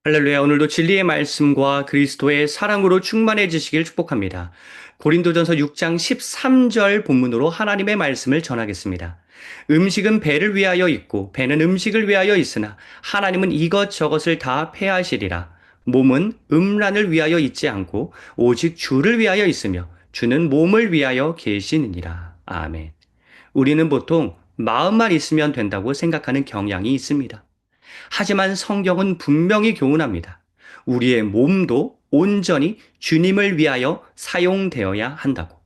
할렐루야, 오늘도 진리의 말씀과 그리스도의 사랑으로 충만해지시길 축복합니다. 고린도전서 6장 13절 본문으로 하나님의 말씀을 전하겠습니다. 음식은 배를 위하여 있고 배는 음식을 위하여 있으나 하나님은 이것저것을 다 폐하시리라. 몸은 음란을 위하여 있지 않고 오직 주를 위하여 있으며 주는 몸을 위하여 계시느니라. 아멘. 우리는 보통 마음만 있으면 된다고 생각하는 경향이 있습니다. 하지만 성경은 분명히 교훈합니다. 우리의 몸도 온전히 주님을 위하여 사용되어야 한다고.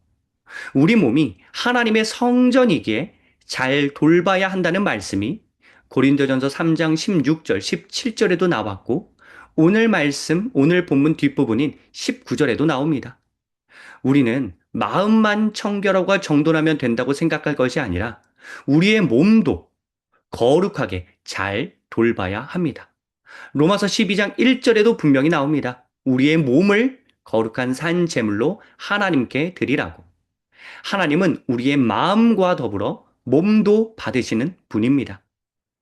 우리 몸이 하나님의 성전이기에 잘 돌봐야 한다는 말씀이 고린도전서 3장 16절, 17절에도 나왔고 오늘 말씀, 오늘 본문 뒷부분인 19절에도 나옵니다. 우리는 마음만 청결하고 정돈하면 된다고 생각할 것이 아니라 우리의 몸도 거룩하게 잘 돌봐야 합니다. 로마서 12장 1절에도 분명히 나옵니다. 우리의 몸을 거룩한 산 제물로 하나님께 드리라고. 하나님은 우리의 마음과 더불어 몸도 받으시는 분입니다.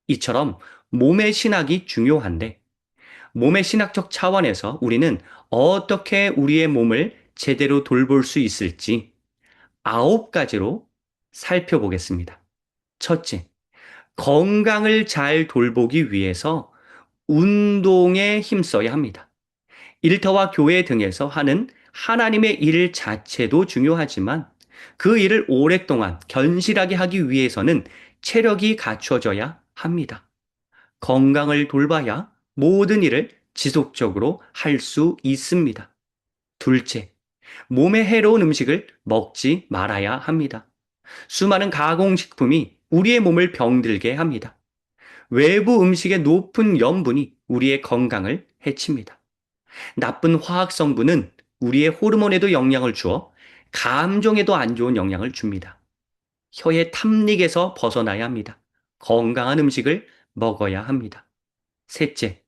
이처럼 몸의 신학이 중요한데 몸의 신학적 차원에서 우리는 어떻게 우리의 몸을 제대로 돌볼 수 있을지 9가지로 살펴보겠습니다. 첫째, 건강을 잘 돌보기 위해서 운동에 힘써야 합니다. 일터와 교회 등에서 하는 하나님의 일 자체도 중요하지만 그 일을 오랫동안 견실하게 하기 위해서는 체력이 갖춰져야 합니다. 건강을 돌봐야 모든 일을 지속적으로 할 수 있습니다. 둘째, 몸에 해로운 음식을 먹지 말아야 합니다. 수많은 가공식품이 우리의 몸을 병들게 합니다. 외부 음식의 높은 염분이 우리의 건강을 해칩니다. 나쁜 화학 성분은 우리의 호르몬에도 영향을 주어 감정에도 안 좋은 영향을 줍니다. 혀의 탐닉에서 벗어나야 합니다. 건강한 음식을 먹어야 합니다. 셋째,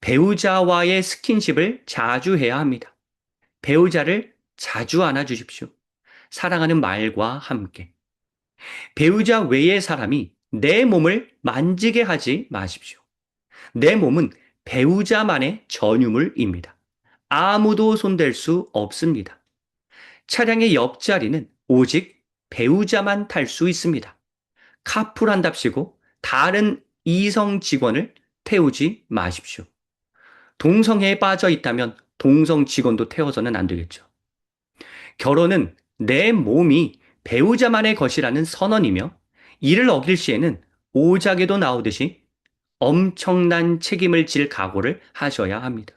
배우자와의 스킨십을 자주 해야 합니다. 배우자를 자주 안아주십시오. 사랑하는 말과 함께. 배우자 외의 사람이 내 몸을 만지게 하지 마십시오. 내 몸은 배우자만의 전유물입니다. 아무도 손댈 수 없습니다. 차량의 옆자리는 오직 배우자만 탈 수 있습니다. 카풀한답시고 다른 이성 직원을 태우지 마십시오. 동성애에 빠져 있다면 동성 직원도 태워서는 안 되겠죠. 결혼은 내 몸이 배우자만의 것이라는 선언이며 이를 어길 시에는 오작에도 나오듯이 엄청난 책임을 질 각오를 하셔야 합니다.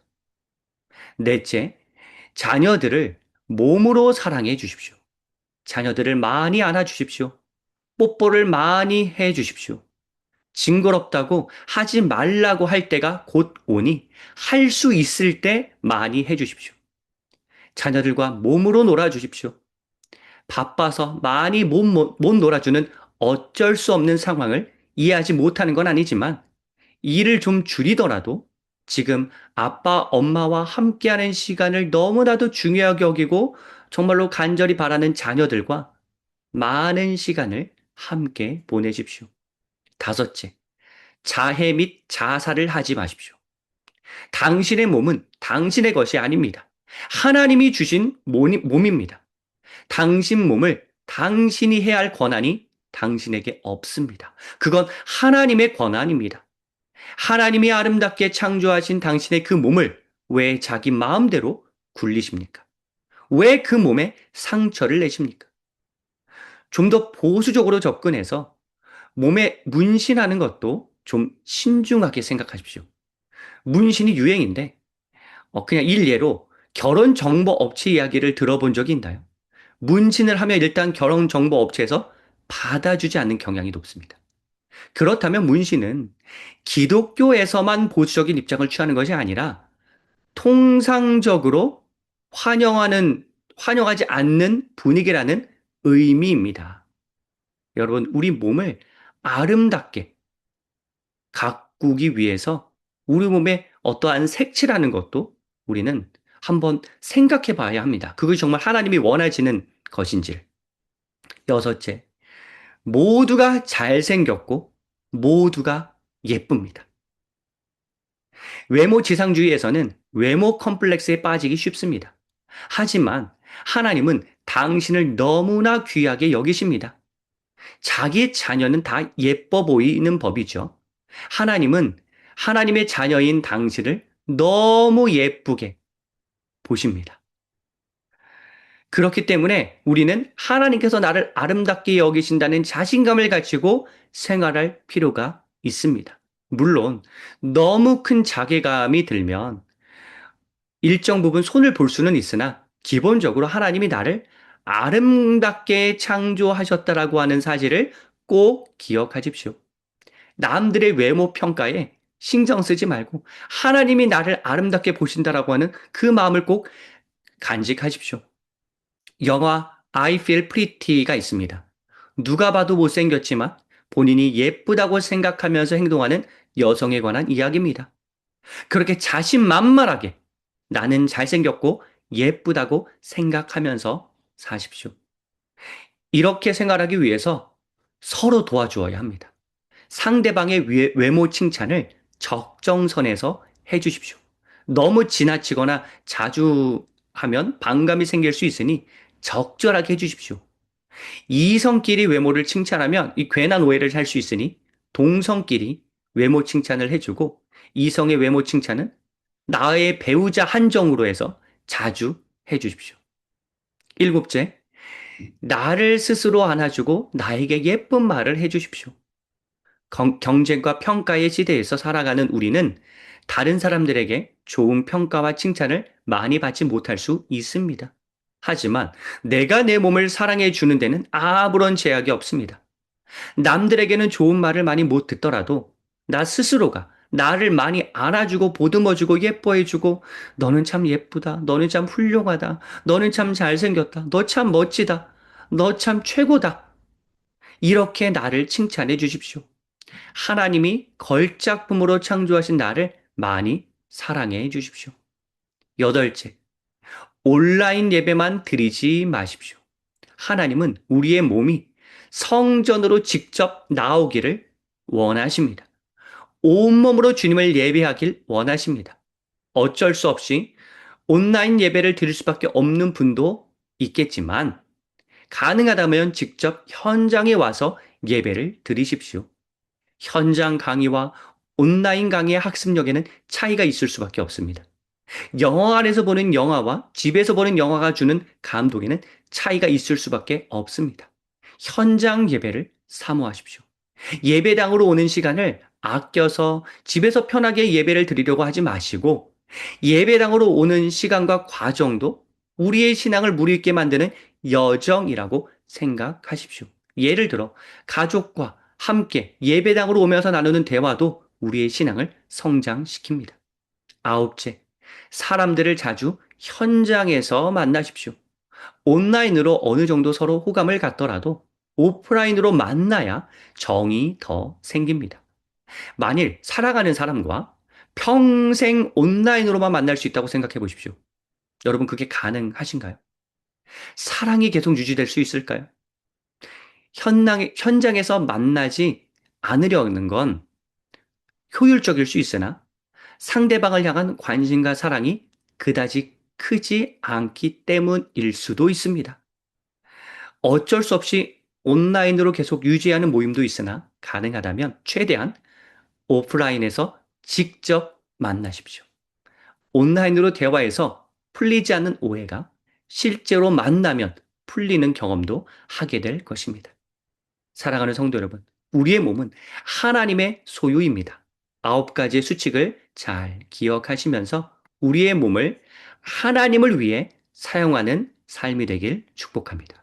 넷째, 자녀들을 몸으로 사랑해 주십시오. 자녀들을 많이 안아 주십시오. 뽀뽀를 많이 해 주십시오. 징그럽다고 하지 말라고 할 때가 곧 오니 할 수 있을 때 많이 해 주십시오. 자녀들과 몸으로 놀아 주십시오. 바빠서 많이 못 놀아주는 어쩔 수 없는 상황을 이해하지 못하는 건 아니지만 일을 좀 줄이더라도 지금 아빠, 엄마와 함께하는 시간을 너무나도 중요하게 여기고 정말로 간절히 바라는 자녀들과 많은 시간을 함께 보내십시오. 다섯째, 자해 및 자살을 하지 마십시오. 당신의 몸은 당신의 것이 아닙니다. 하나님이 주신 몸입니다. 당신 몸을 당신이 해야 할 권한이 당신에게 없습니다. 그건 하나님의 권한입니다. 하나님이 아름답게 창조하신 당신의 그 몸을 왜 자기 마음대로 굴리십니까? 왜 그 몸에 상처를 내십니까? 좀 더 보수적으로 접근해서 몸에 문신하는 것도 좀 신중하게 생각하십시오. 문신이 유행인데 그냥 일례로 결혼정보업체 이야기를 들어본 적이 있나요? 문신을 하면 일단 결혼정보업체에서 받아주지 않는 경향이 높습니다. 그렇다면 문신은 기독교에서만 보수적인 입장을 취하는 것이 아니라 통상적으로 환영하지 않는 분위기라는 의미입니다. 여러분, 우리 몸을 아름답게 가꾸기 위해서 우리 몸에 어떠한 색칠하는 것도 우리는 한번 생각해 봐야 합니다. 그것이 정말 하나님이 원하시는 것인지를. 여섯째, 모두가 잘생겼고 모두가 예쁩니다. 외모 지상주의에서는 외모 컴플렉스에 빠지기 쉽습니다. 하지만 하나님은 당신을 너무나 귀하게 여기십니다. 자기 자녀는 다 예뻐 보이는 법이죠. 하나님은 하나님의 자녀인 당신을 너무 예쁘게 보십니다. 그렇기 때문에 우리는 하나님께서 나를 아름답게 여기신다는 자신감을 가지고 생활할 필요가 있습니다. 물론 너무 큰 자괴감이 들면 일정 부분 손을 볼 수는 있으나 기본적으로 하나님이 나를 아름답게 창조하셨다라고 하는 사실을 꼭 기억하십시오. 남들의 외모 평가에 신경 쓰지 말고 하나님이 나를 아름답게 보신다라고 하는 그 마음을 꼭 간직하십시오. 영화 I Feel Pretty가 있습니다. 누가 봐도 못생겼지만 본인이 예쁘다고 생각하면서 행동하는 여성에 관한 이야기입니다. 그렇게 자신만만하게 나는 잘생겼고 예쁘다고 생각하면서 사십시오. 이렇게 생활하기 위해서 서로 도와주어야 합니다. 상대방의 외모 칭찬을 적정선에서 해주십시오. 너무 지나치거나 자주 하면 반감이 생길 수 있으니 적절하게 해주십시오. 이성끼리 외모를 칭찬하면 이 괜한 오해를 살 수 있으니 동성끼리 외모 칭찬을 해주고 이성의 외모 칭찬은 나의 배우자 한정으로 해서 자주 해주십시오. 일곱째, 나를 스스로 안아주고 나에게 예쁜 말을 해주십시오. 경쟁과 평가의 시대에서 살아가는 우리는 다른 사람들에게 좋은 평가와 칭찬을 많이 받지 못할 수 있습니다. 하지만 내가 내 몸을 사랑해 주는 데는 아무런 제약이 없습니다. 남들에게는 좋은 말을 많이 못 듣더라도 나 스스로가 나를 많이 안아주고 보듬어주고 예뻐해주고 너는 참 예쁘다. 너는 참 훌륭하다. 너는 참 잘생겼다. 너 참 멋지다. 너 참 최고다. 이렇게 나를 칭찬해 주십시오. 하나님이 걸작품으로 창조하신 나를 많이 사랑해 주십시오. 여덟째, 온라인 예배만 드리지 마십시오. 하나님은 우리의 몸이 성전으로 직접 나오기를 원하십니다. 온몸으로 주님을 예배하길 원하십니다. 어쩔 수 없이 온라인 예배를 드릴 수밖에 없는 분도 있겠지만 가능하다면 직접 현장에 와서 예배를 드리십시오. 현장 강의와 온라인 강의의 학습력에는 차이가 있을 수밖에 없습니다. 영화 안에서 보는 영화와 집에서 보는 영화가 주는 감동에는 차이가 있을 수밖에 없습니다. 현장 예배를 사모하십시오. 예배당으로 오는 시간을 아껴서 집에서 편하게 예배를 드리려고 하지 마시고 예배당으로 오는 시간과 과정도 우리의 신앙을 무르익게 만드는 여정이라고 생각하십시오. 예를 들어 가족과 함께 예배당으로 오면서 나누는 대화도 우리의 신앙을 성장시킵니다. 아홉째, 사람들을 자주 현장에서 만나십시오. 온라인으로 어느 정도 서로 호감을 갖더라도 오프라인으로 만나야 정이 더 생깁니다. 만일 살아가는 사람과 평생 온라인으로만 만날 수 있다고 생각해 보십시오. 여러분, 그게 가능하신가요? 사랑이 계속 유지될 수 있을까요? 현장에서 만나지 않으려는 건 효율적일 수 있으나 상대방을 향한 관심과 사랑이 그다지 크지 않기 때문일 수도 있습니다. 어쩔 수 없이 온라인으로 계속 유지하는 모임도 있으나 가능하다면 최대한 오프라인에서 직접 만나십시오. 온라인으로 대화해서 풀리지 않는 오해가 실제로 만나면 풀리는 경험도 하게 될 것입니다. 사랑하는 성도 여러분, 우리의 몸은 하나님의 소유입니다. 9가지의 수칙을 잘 기억하시면서 우리의 몸을 하나님을 위해 사용하는 삶이 되길 축복합니다.